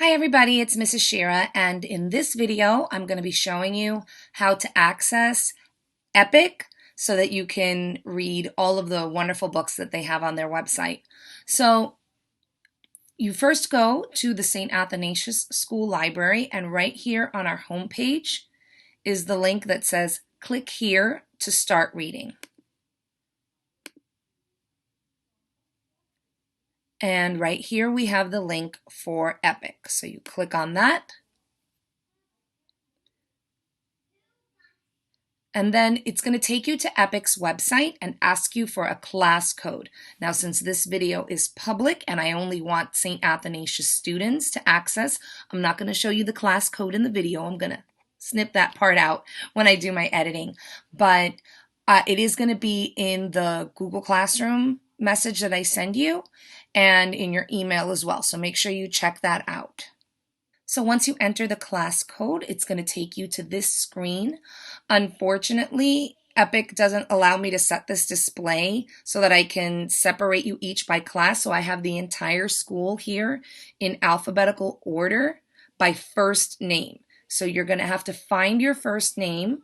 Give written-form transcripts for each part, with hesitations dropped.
Hi everybody, it's Mrs. Shira, and in this video I'm going to be showing you how to access Epic so that you can read all of the wonderful books that they have on their website. So you first go to the St. Athanasius School Library, and right here on our homepage is the link that says click here to start reading. And right here we have the link for Epic. So you click on that. And then it's going to take you to Epic's website and ask you for a class code. Now, since this video is public and I only want St. Athanasius students to access, I'm not going to show you the class code in the video. I'm going to snip that part out when I do my editing. But it is going to be in the Google Classroom message that I send you and in your email as well. So make sure you check that out. So once you enter the class code, it's going to take you to this screen. Unfortunately, Epic doesn't allow me to set this display so that I can separate you each by class. So I have the entire school here in alphabetical order by first name. So you're going to have to find your first name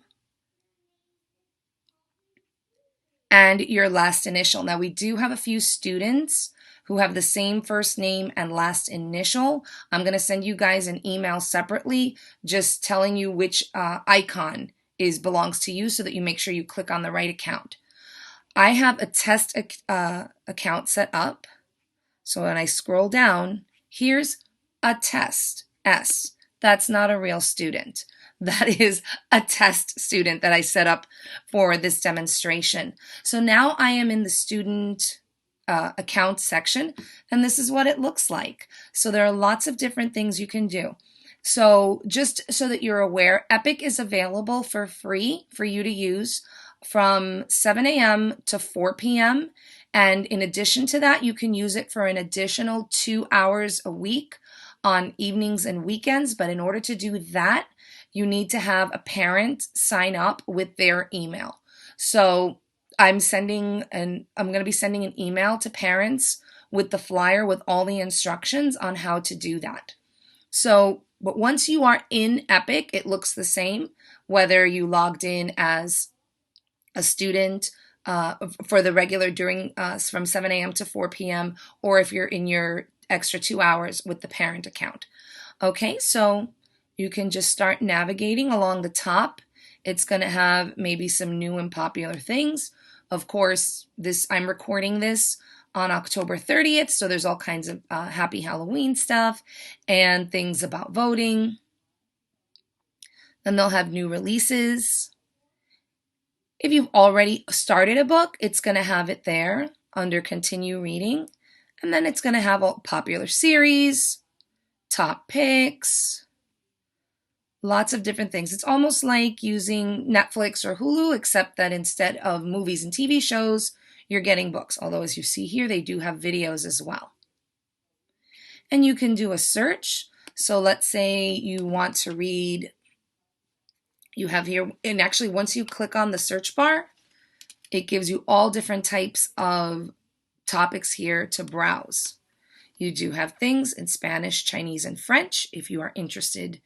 and your last initial. Now we do have a few students who have the same first name and last initial. I'm going to send you guys an email separately just telling you which icon belongs to you so that you make sure you click on the right account. I have a test account set up. So when I scroll down, here's a test, S. That's not a real student. That is a test student that I set up for this demonstration. So now I am in the student account section, and this is what it looks like. So there are lots of different things you can do. So just so that you're aware, Epic is available for free for you to use from 7 a.m. to 4 p.m. And in addition to that, you can use it for an additional 2 hours a week on evenings and weekends. But in order to do that, you need to have a parent sign up with their email. So I'm going to be sending an email to parents with the flyer with all the instructions on how to do that. So, but once you are in Epic, it looks the same, whether you logged in as a student for the regular during from 7 a.m. to 4 p.m. or if you're in your extra 2 hours with the parent account. Okay, so you can just start navigating along the top. It's going to have maybe some new and popular things. Of course, I'm recording this on October 30th, so there's all kinds of happy Halloween stuff and things about voting. Then they'll have new releases. If you've already started a book, it's going to have it there under continue reading. And then it's going to have all popular series, top picks, lots of different things. It's almost like using Netflix or Hulu, except that instead of movies and TV shows, you're getting books. Although as you see here, they do have videos as well. And you can do a search. So let's say you want to read, you have here, and actually once you click on the search bar, it gives you all different types of topics here to browse. You do have things in Spanish, Chinese, and French if you are interested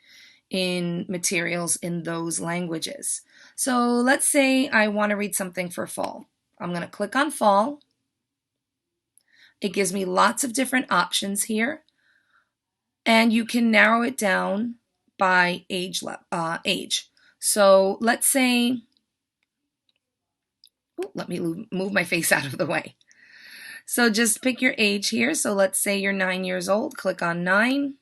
in materials in those languages. So let's say I want to read something for fall. I'm going to click on fall. It gives me lots of different options here, and you can narrow it down by age. So let's say, let me move my face out of the way. So just pick your age here. So let's say you're 9 years old. Click on 9.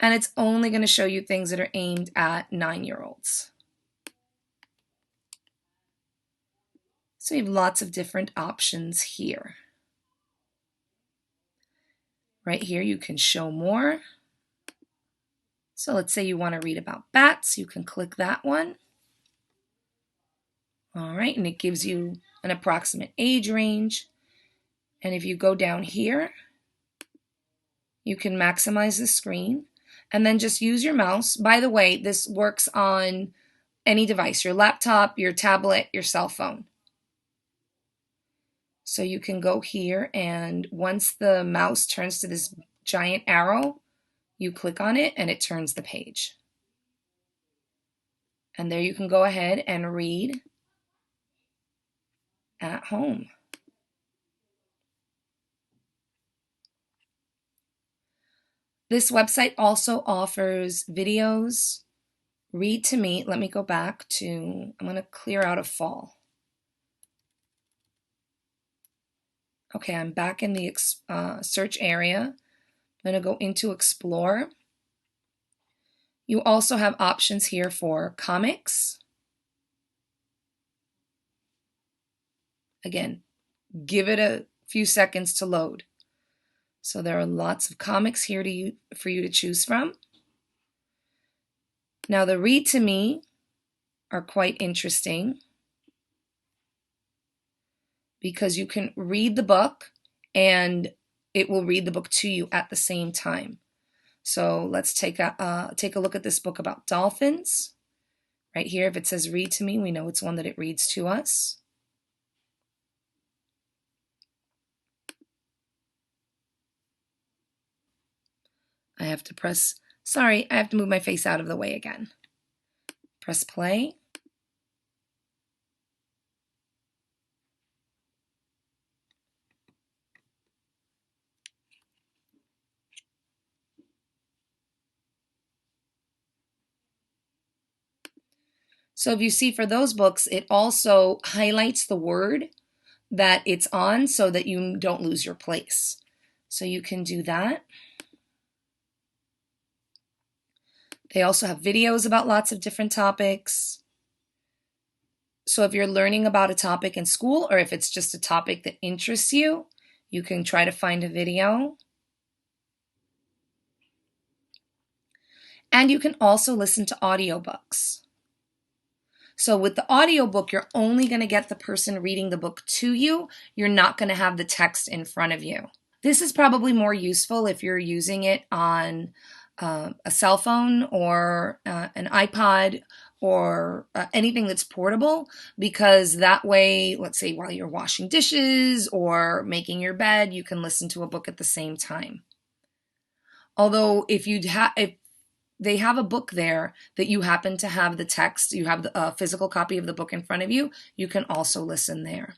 And it's only going to show you things that are aimed at 9-year-olds. So you have lots of different options here. Right here you can show more. So let's say you want to read about bats. You can click that one. All right, and it gives you an approximate age range. And if you go down here, you can maximize the screen and then just use your mouse. By the way, this works on any device, your laptop, your tablet, your cell phone. So you can go here, and once the mouse turns to this giant arrow, you click on it and it turns the page. And there you can go ahead and read at home. This website also offers videos. Read to Me. Let me go back to, I'm going to clear out of fall. Okay, I'm back in the search area. I'm going to go into Explore. You also have options here for comics. Again, give it a few seconds to load. So there are lots of comics here for you to choose from. Now the Read to Me are quite interesting because you can read the book and it will read the book to you at the same time. So let's take a look at this book about dolphins. Right here, if it says Read to Me, we know it's one that it reads to us. I have to move my face out of the way again. Press play. So if you see for those books, it also highlights the word that it's on so that you don't lose your place. So you can do that. They also have videos about lots of different topics. So if you're learning about a topic in school, or if it's just a topic that interests you, you can try to find a video. And you can also listen to audiobooks. So with the audiobook, you're only going to get the person reading the book to you. You're not going to have the text in front of you. This is probably more useful if you're using it on a cell phone or an iPod or anything that's portable, because that way, let's say while you're washing dishes or making your bed, you can listen to a book at the same time. Although if they have a book there that you happen to have the text, you have a physical copy of the book in front of you, you can also listen there.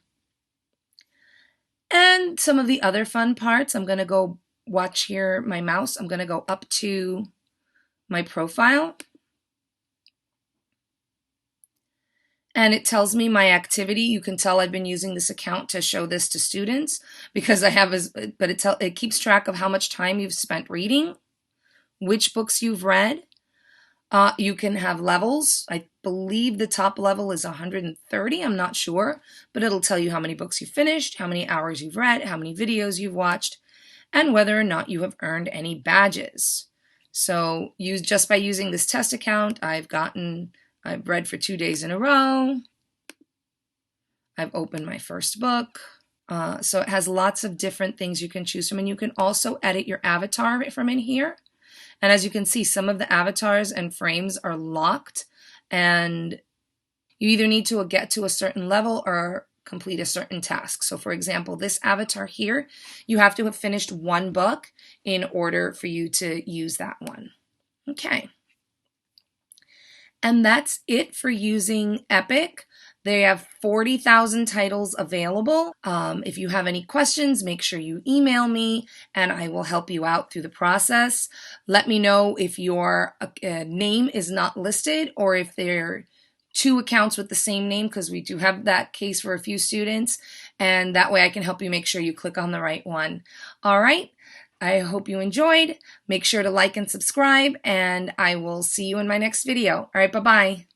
And some of the other fun parts, I'm going to go watch here my mouse. I'm going to go up to my profile. And it tells me my activity. You can tell I've been using this account to show this to students because I have, but it keeps track of how much time you've spent reading, which books you've read. You can have levels. I believe the top level is 130. I'm not sure, but it'll tell you how many books you finished, how many hours you've read, how many videos you've watched, and whether or not you have earned any badges. So just by using this test account, I've read for 2 days in a row. I've opened my first book. So it has lots of different things you can choose from, and you can also edit your avatar from in here. And as you can see, some of the avatars and frames are locked, and you either need to get to a certain level or complete a certain task. So for example, this avatar here, you have to have finished one book in order for you to use that one. Okay. And that's it for using Epic. They have 40,000 titles available. If you have any questions, make sure you email me and I will help you out through the process. Let me know if your name is not listed or if there are 2 accounts with the same name, because we do have that case for a few students, and that way I can help you make sure you click on the right one. All right. I hope you enjoyed. Make sure to like and subscribe, and I will see you in my next video. All right, bye-bye.